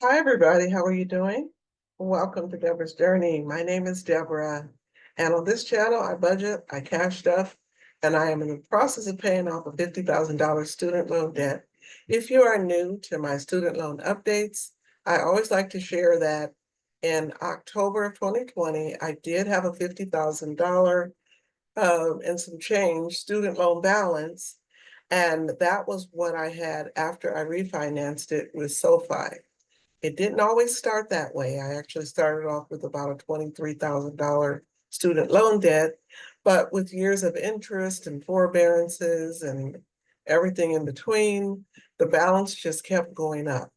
Hi, everybody. How are you doing? Welcome to Debra's Journey. My name is Debra, and on this channel, I budget, I cash stuff, and I am in the process of paying off a $50,000 student loan debt. If you are new to my student loan updates, I always like to share that in October of 2020, I did have a $50,000 and some change student loan balance, and that was what I had after I refinanced it with SOFI. It didn't always start that way. I actually started off with about a $23,000 student loan debt, but with years of interest and forbearances and everything in between, the balance just kept going up.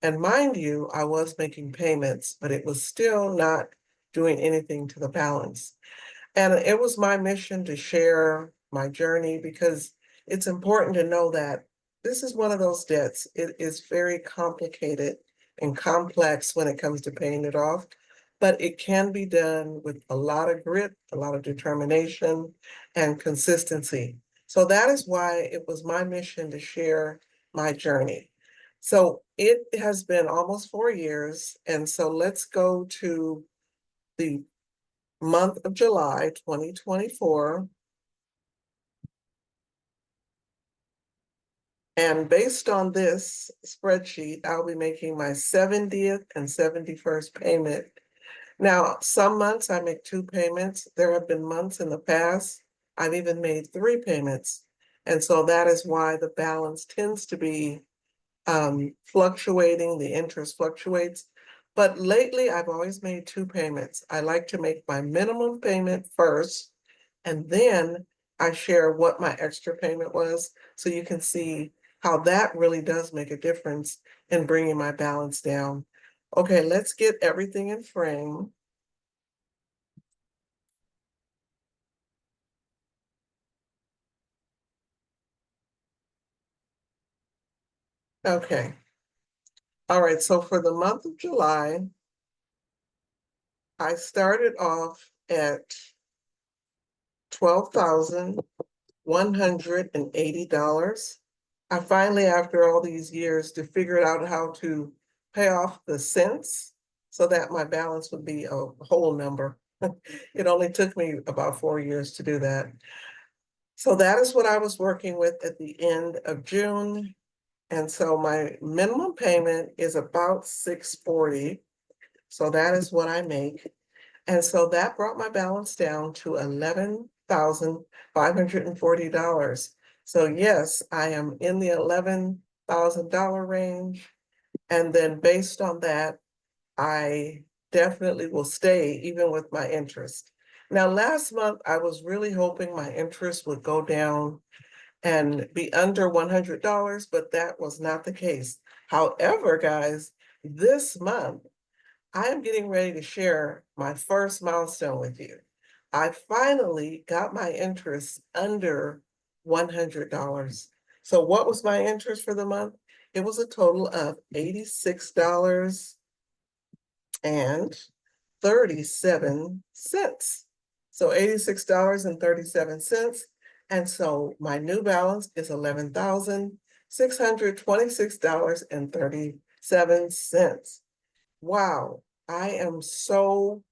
And mind you, I was making payments, but it was still not doing anything to the balance. And it was my mission to share my journey because it's important to know that this is one of those debts. It is very complicated and complex when it comes to paying it off, but it can be done with a lot of grit, a lot of determination, and consistency. So that is why it was my mission to share my journey. So it has been almost 4 years. And so let's go to the month of July 2024. And based on this spreadsheet, I'll be making my 70th and 71st payment. Now, some months I make 2 payments. There have been months in the past I've even made 3 payments. And so that is why the balance tends to be fluctuating, the interest fluctuates. But lately, I've always made 2 payments. I like to make my minimum payment first, and then I share what my extra payment was, so you can see how that really does make a difference in bringing my balance down. Okay, let's get everything in frame. Okay. All right, so for the month of July, I started off at $12,180. I finally, after all these years, to figure out how to pay off the cents so that my balance would be a whole number. It only took me about 4 years to do that. So that is what I was working with at the end of June. And so my minimum payment is about $640. So that is what I make. And so that brought my balance down to $11,540. So yes, I am in the $11,000 range. And then based on that, I definitely will stay even with my interest. Now, last month, I was really hoping my interest would go down and be under $100, but that was not the case. However, guys, this month, I am getting ready to share my first milestone with you. I finally got my interest under $100. So what was my interest for the month? It was a total of $86.37. So $86.37. And so my new balance is $11,626.37. Wow, I am so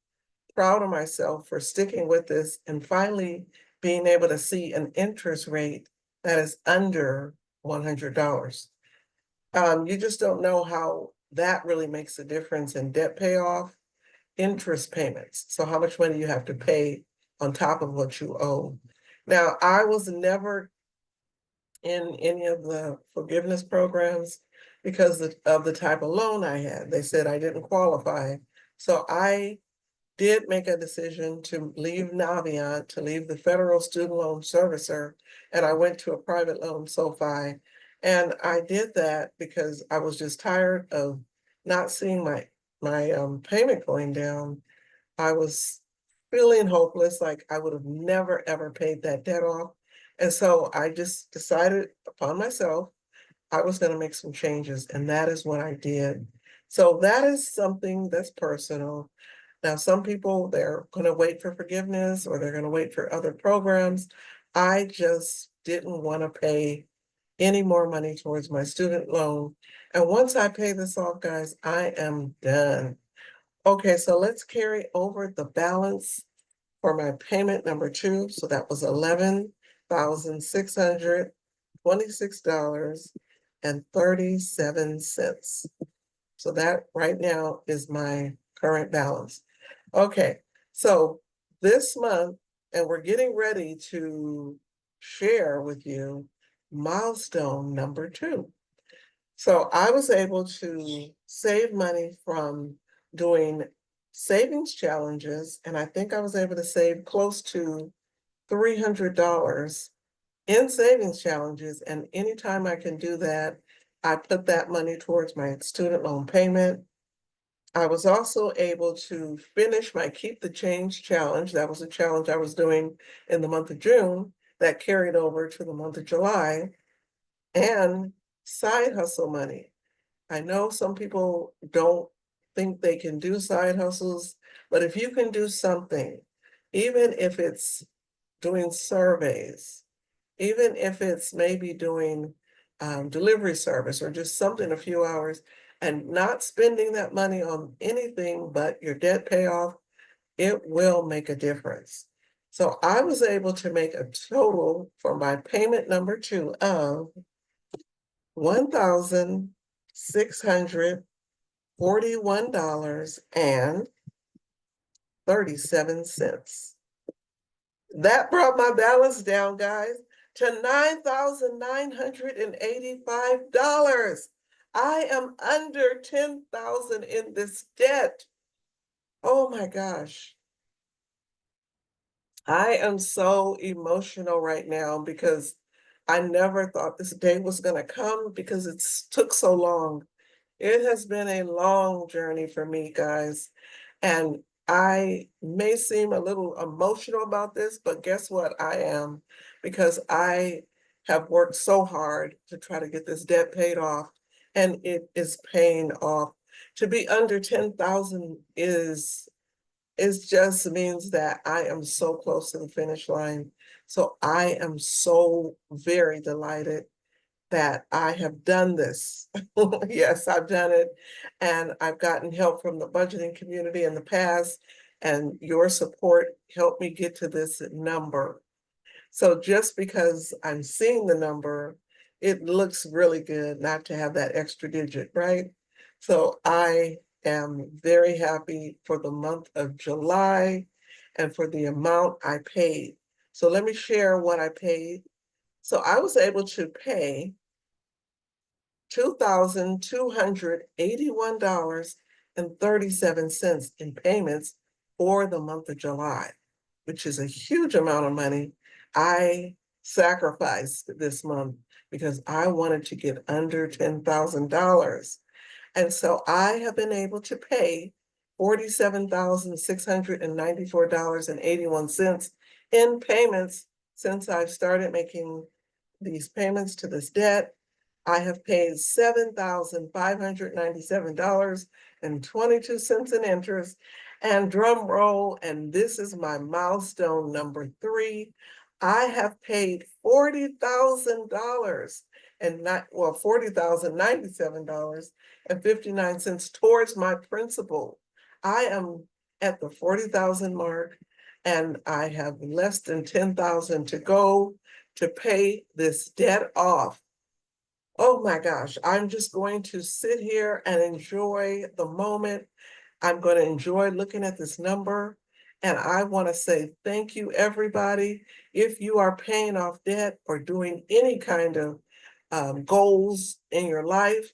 proud of myself for sticking with this and finally being able to see an interest rate that is under $100. You just don't know how that really makes a difference in debt payoff, interest payments. So how much money you have to pay on top of what you owe. Now, I was never in any of the forgiveness programs because of the type of loan I had. They said I didn't qualify. So I did make a decision to leave Navient, to leave the federal student loan servicer, and I went to a private loan, SOFI. And I did that because I was just tired of not seeing my payment going down. I was feeling hopeless, like I would have never ever paid that debt off. And so I just decided upon myself I was going to make some changes, and that is what I did. So that is something that's personal. Now, some people, they're going to wait for forgiveness or they're going to wait for other programs. I just didn't want to pay any more money towards my student loan. And once I pay this off, guys, I am done. Okay, so let's carry over the balance for my payment number 2. So that was $11,626.37. So that right now is my current balance. Okay, so this month, and we're getting ready to share with you milestone number 2. So I was able to save money from doing savings challenges, and I think I was able to save close to $300 in savings challenges. And anytime I can do that, I put that money towards my student loan payment. I was also able to finish my Keep the Change challenge. That was a challenge I was doing in the month of June that carried over to the month of July, and side hustle money. I know some people don't think they can do side hustles, but if you can do something, even if it's doing surveys, even if it's maybe doing delivery service or just something a few hours and not spending that money on anything but your debt payoff, it will make a difference. So I was able to make a total for my payment number 2 of $1,641.37. That brought my balance down, guys, to $9,985. I am under $10,000 in this debt. Oh my gosh. I am so emotional right now because I never thought this day was going to come because it's took so long. It has been a long journey for me, guys. And I may seem a little emotional about this, but guess what? I am, because I have worked so hard to try to get this debt paid off, and it is paying off. To be under 10,000 is just means that I am so close to the finish line. So I am so very delighted that I have done this. Yes, I've done it. And I've gotten help from the budgeting community in the past, and your support helped me get to this number. So just because I'm seeing the number, it looks really good not to have that extra digit, right? So I am very happy for the month of July and for the amount I paid. So let me share what I paid. So I was able to pay $2,281.37 in payments for the month of July, which is a huge amount of money. I sacrificed this month because I wanted to get under $10,000. And so I have been able to pay $47,694.81 in payments since I've started making these payments to this debt. I have paid $7,597.22 in interest. And drum roll, and this is my milestone number 3. I have paid $40,000 and not, well, $40,097.59 towards my principal. I am at the 40,000 mark, and I have less than 10,000 to go to pay this debt off. Oh my gosh, I'm just going to sit here and enjoy the moment. I'm going to enjoy looking at this number. And I want to say thank you, everybody. If you are paying off debt or doing any kind of goals in your life,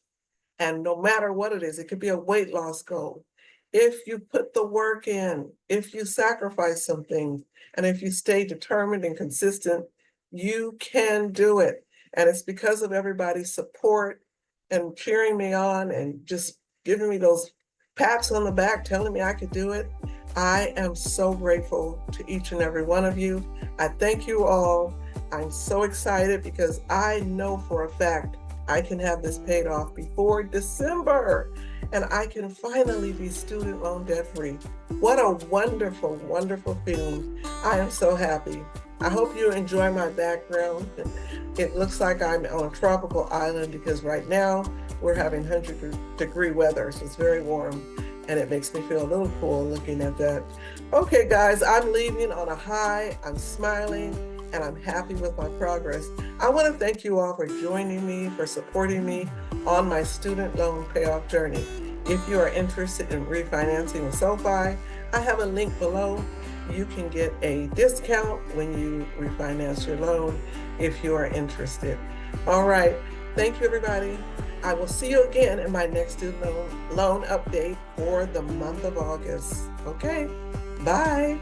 and no matter what it is, it could be a weight loss goal. If you put the work in, if you sacrifice some things, and if you stay determined and consistent, you can do it. And it's because of everybody's support and cheering me on and just giving me those pats on the back, telling me I could do it. I am so grateful to each and every one of you. I thank you all. I'm so excited because I know for a fact I can have this paid off before December, and I can finally be student loan debt free. What a wonderful, wonderful feeling. I am so happy. I hope you enjoy my background. It looks like I'm on a tropical island because right now we're having 100-degree weather, so it's very warm and it makes me feel a little cool looking at that. Okay, guys, I'm leaving on a high. I'm smiling and I'm happy with my progress. I want to thank you all for joining me, for supporting me on my student loan payoff journey. If you are interested in refinancing with SOFI, I have a link below. You can get a discount when you refinance your loan if you are interested. All right, thank you everybody. I will see you again in my next student loan update for the month of August. Okay, bye.